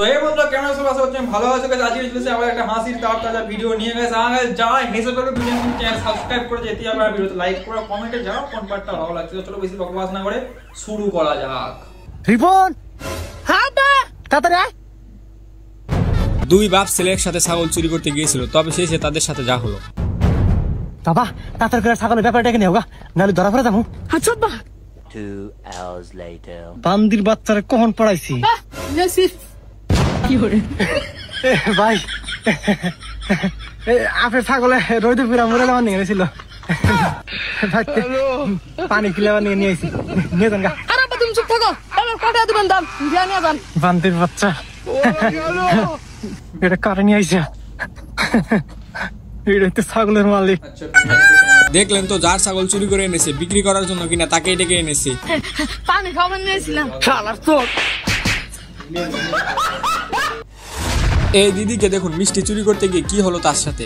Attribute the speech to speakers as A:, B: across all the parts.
A: তো এই বন্ধুরা কেমন আছো? আশা করছি ভালো আছো। গাইস আজকে চলেছে আবার একটা হাসির তাজা ভিডিও নিয়ে। গাইস যারা হেসে করে ভিডিও চ্যানেল সাবস্ক্রাইব করে যেতে হবে, আর ভিডিওতে লাইক করে কমেন্টে যাও কোন পার্টটা ভালো লাগছে। চলো বেশি বকবাস না করে শুরু করা যাক।
B: রিপন হ্যাঁ তাড়াতাড়ি আয়।
C: দুই বাপ ছেলে একসাথে ছাগল চুরি করতে গিয়েছিল, তবে শেষে তাদের সাথে যা হলো।
B: বাবা তাড়াতাড়ি করে ছাগলের ব্যাপারটা নিয়ে হোগা, নাহলে ধরা পড়ে যাবো। আচ্ছা বা
D: 2 hours later
B: বান্দির বাচ্চারে কখন পড়াইছি কি করে ভাই? আপনার ছাগলে রোদে পুরা মরে যাওয়ার নিয়ে গেছিল, পানি কিলাবার নিয়ে নিয়ে নিয়ে যান গা।
E: তুমি চুপ থাকো, কটা দিবেন দাম নিয়ে যান।
B: বান্দির বাচ্চা এটা কারে নিয়ে আইসা, এটা তো ছাগলের মালিক।
C: দেখলেন তো, যার ছাগল চুরি করে এনেছে বিক্রি করার জন্য কিনা তাকেই ডেকে এনেছে।
E: পানি খাবার নিয়েছিলাম।
B: শালার চোখ।
C: এই দিদিকে দেখুন মিষ্টি চুরি করতে গিয়ে কি হলো তার সাথে।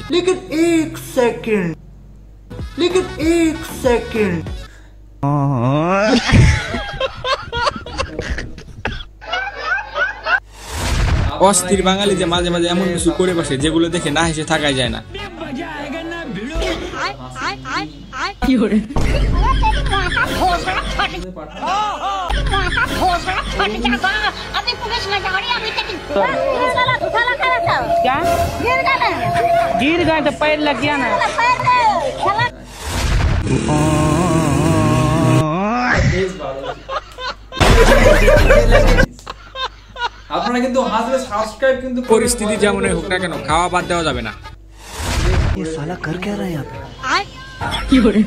F: लेकिन एक सेकंड
C: অস্থির বাঙালি যে মাঝে মাঝে এমন কিছু করে বসে যেগুলো দেখে না হেসে থাকাই যায় না।
E: কি করে गिर गए तो पैर लग गया ना।
A: আপনারা কিন্তু হাসলে সাবস্ক্রাইব কিন্তু
C: পরিস্থিতি যেমনই হোক না কেন খাওয়া বাদ দেওয়া যাবে না।
F: ये साला कर क्या रहा है यहाँ पे?
E: কি করে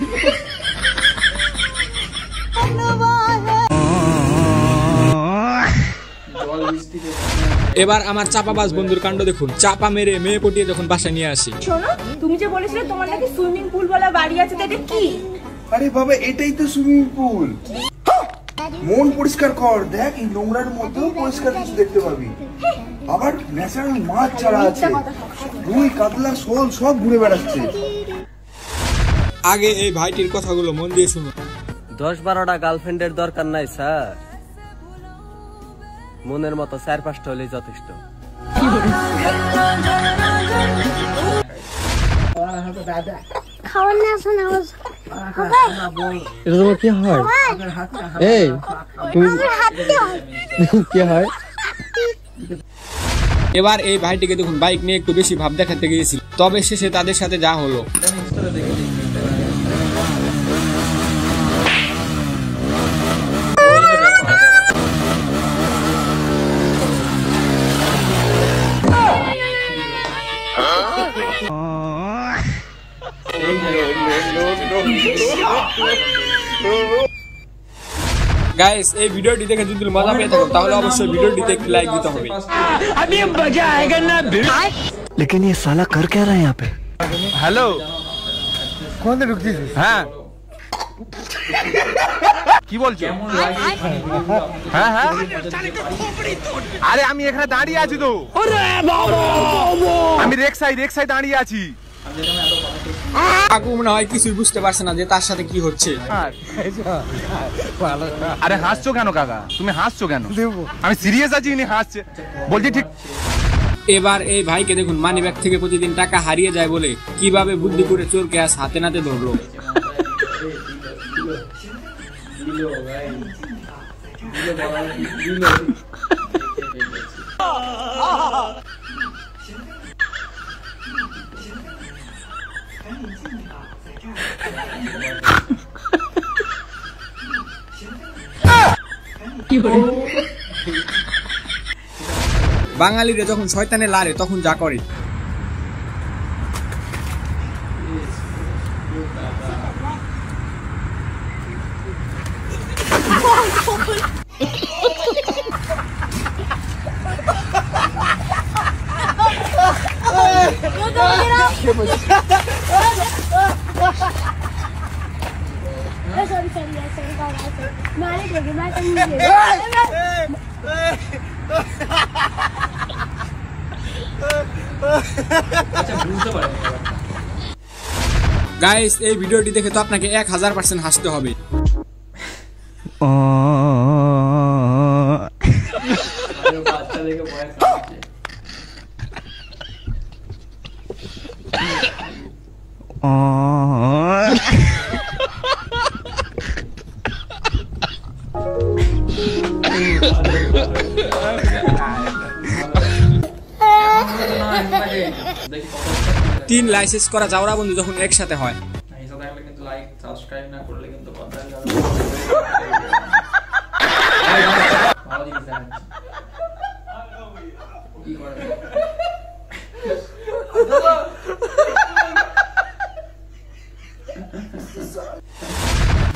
C: এবার আমার চাপাবাজ বন্ধুর কাণ্ড দেখুন। চাপা মেরে মেয়ে পটিয়ে যখন বাসা নিয়ে আসি।
G: শোনো, তুমি যে বলেছিলে তোমার নাকি সুইমিং পুল বলা বাড়ি আছে, এটা কি?
H: আরে বাবা, এটাই তো সুইমিং পুল। মন পরিষ্কার কর, দেখ এই নোংরার মধ্যেও পরিষ্কার কিছু দেখতে পাবি। আবার ন্যাচারাল মাছ ছাড়া আছে, রুই কাতলা শোল সব ঘুরে বেড়াচ্ছে।
C: আগে এই ভাইটির কথাগুলো মন দিয়ে শুনুন।
I: 10-12টা গার্লফ্রেন্ডের দরকার নাই স্যার, মনের মতো 4-5টা হলেই যথেষ্ট।
C: এবার এই ভাইটিকে দেখুন বাইক নিয়ে একটু বেশি ভাব দেখাতে গিয়েছিল, তবে শেষে তাদের সাথে যা হলো। গাইস এই ভিডিওটি দেখে যদি মজা পেয়ে থাকো তাহলে অবশ্যই ভিডিওটিতে একটি লাইক দিতে হবে।
B: अभी मजा आएगा ना।
F: लेकिन ये साला कर क्या रहा है यहाँ पे?
B: हेलो कौन से ढुकती হ্যাঁ কি বলছো? হ্যাঁ হ্যাঁ আরে আমি এখানে দাঁড়িয়ে আছি তো। আমি রেক্সায় দাঁড়িয়ে আছি।
C: কাকু মনে হয় কিছুই বুঝতে পারছে না যে তার সাথে কি হচ্ছে।
B: আরে হাসছো কেন কাকা? তুমি হাসছো কেন? আমি সিরিয়াস আছি, ইনি হাসছে বলছি ঠিক।
C: এবার এই ভাইকে দেখুন মানি ব্যাগ থেকে প্রতিদিন টাকা হারিয়ে যায় বলে কিভাবে বুদ্ধি করে চোরকে আজ হাতে নাতে ধরলো। বাঙালিরা যখন শয়তানে লারে তখন যা করে। গাইস এই ভিডিওটি দেখে তো আপনাকে 1000% হাসতে হবে। তিন লাইসেন্স করা যাওরা বন্ধু যখন একসাথে হয়
A: কিন্তু লাইক সাবস্ক্রাইব না করলে কিন্তু কথা যাবে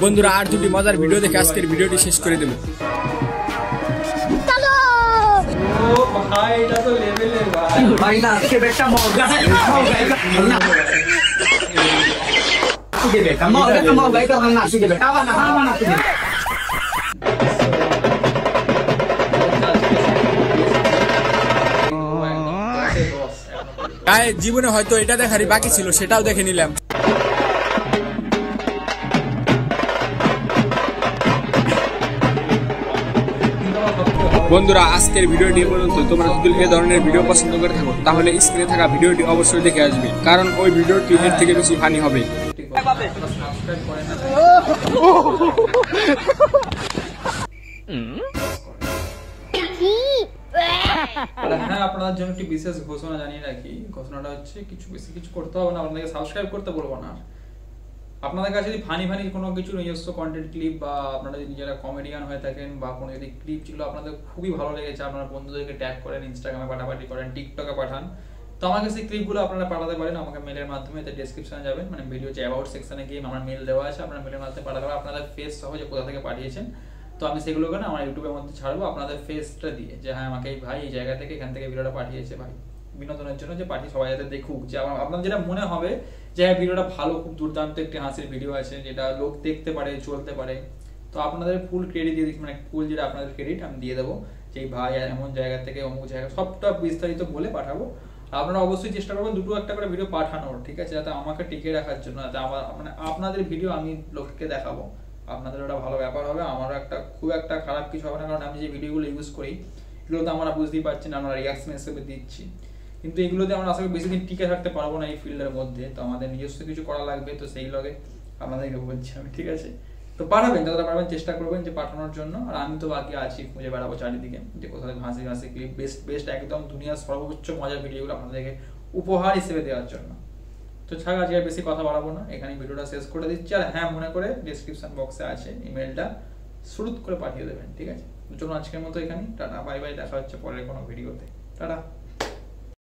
C: বন্ধুরা আর দুটি মজার ভিডিও দেখে আজকের ভিডিওটি শেষ করে দেব।
A: ভাই এটা তো লেভেলের ভাই
J: না আজকে বেটা মগা আজকে বেটা মগা করনা না আজকে বেটা না
C: জীবনে হয়তো এটা দেখারই বাকি ছিল, সেটাও দেখে নিলাম। বন্ধুরা আজকের ভিডিওটি পর্যন্ত। তোমরা যদি এই ধরনের ভিডিও পছন্দ করে থাকো তাহলে স্ক্রিনে থাকা ভিডিওটি অবশ্যই দেখে আসবে, কারণ ওই ভিডিওটি এর থেকে বেশি ফানি হবে।
A: হ্যাঁ, আপনাদের জন্য একটি বিশেষ ঘোষণা জানিয়ে রাখি। ঘোষণাটা হচ্ছে কিছু বেশি কিছু করতে হবে না, আপনাদেরকে সাবস্ক্রাইব করতে বলবো না। আপনাদের কাছে যদি ফানি কোনো কিছু নিজস্ব কন্টেন্ট ক্লিপ বা আপনারা যদি নিজেরা কমেডিয়ান হয়ে থাকেন বা কোনো যদি ক্লিপ ছিল আপনাদের খুবই ভালো লেগেছে, আপনারা বন্ধুদেরকে ট্যাগ করেন, ইনস্টাগ্রামে পাঠাপাঠি করেন, টিকটকে পাঠান, তো আমাকে সেই ক্লিপগুলো আপনারা পাঠাতে পারেন আমাকে মেলের মাধ্যমে। এতে ডেসক্রিপশনে যাবেন, মানে ভিডিও যে অ্যাবাউট সেকশনে গিয়ে আমার মেল দেওয়া আছে, আপনারা মেলের মাধ্যমে পাঠাতে পারেন আপনাদের ফেস সহ যে কোথা থেকে পাঠিয়েছেন। তো আমি সেগুলোকে না আমার ইউটিউবের মধ্যে ছাড়বো আপনাদের ফেসটা দিয়ে, যে হ্যাঁ আমাকে এই ভাই এই জায়গা থেকে এখান থেকে ভিডিওটা পাঠিয়েছে ভাই, বিনোদনের জন্য যে পাঠিয়ে সবাই যাতে দেখুক, যে আপনার যেটা মনে হবে যে হ্যাঁ ভিডিওটা ভালো, খুব দুর্দান্ত একটি হাসির ভিডিও আছে যেটা লোক দেখতে পারে, চলতে পারে। তো আপনাদের ফুল ক্রেডিট দিয়ে দিচ্ছি, মানে ফুল যেটা আপনাদের ক্রেডিট আমি দিয়ে দেবো, যে ভাই এমন জায়গা থেকে অমুক জায়গা সবটা বিস্তারিত বলে পাঠাবো। আপনারা অবশ্যই চেষ্টা করবেন দুটো একটা করে ভিডিও পাঠানোর, ঠিক আছে, যাতে আমাকে টিকে রাখার জন্য, যাতে আমার মানে আপনাদের ভিডিও আমি লোককে দেখাবো, আপনাদের ওটা ভালো ব্যাপার হবে, আমারও একটা খুব একটা খারাপ কিছু হবে না, কারণ আমি যে ভিডিওগুলো ইউজ করি এগুলো তো আমরা বুঝতেই পারছেন, আমরা রিয়াকশন হিসেবে দিচ্ছি, কিন্তু এগুলোতে আমরা আসলে বেশি দিন টিকে থাকতে পারবো না এই ফিল্ডের মধ্যে। তো আমাদের নিজস্ব কিছু করা লাগবে, তো সেই লগে আপনাদেরকে বলছি আমি, ঠিক আছে। তো পাঠাবেন, যতটা পারবেন চেষ্টা করবেন যে পাঠানোর জন্য। আর আমি তো বাকি আছি, খুঁজে বেড়াবো চারিদিকে যে কোথাও হাসি হাসি ক্লিপ, বেস্ট একদম দুনিয়ার সর্বোচ্চ মজার ভিডিওগুলো আপনাদেরকে উপহার হিসেবে দেওয়ার জন্য। তো ছাড়া আজকে বেশি কথা বাড়াবো না, এখানে ভিডিওটা শেষ করে দিচ্ছি। আর হ্যাঁ, মনে করে ডেসক্রিপশন বক্সে আছে ইমেলটা শুরু করে পাঠিয়ে দেবেন, ঠিক আছে। চলুন আজকের মতো এখানে টাটা, বাই বাই, দেখা হচ্ছে পরের কোনো ভিডিওতে, টাটা।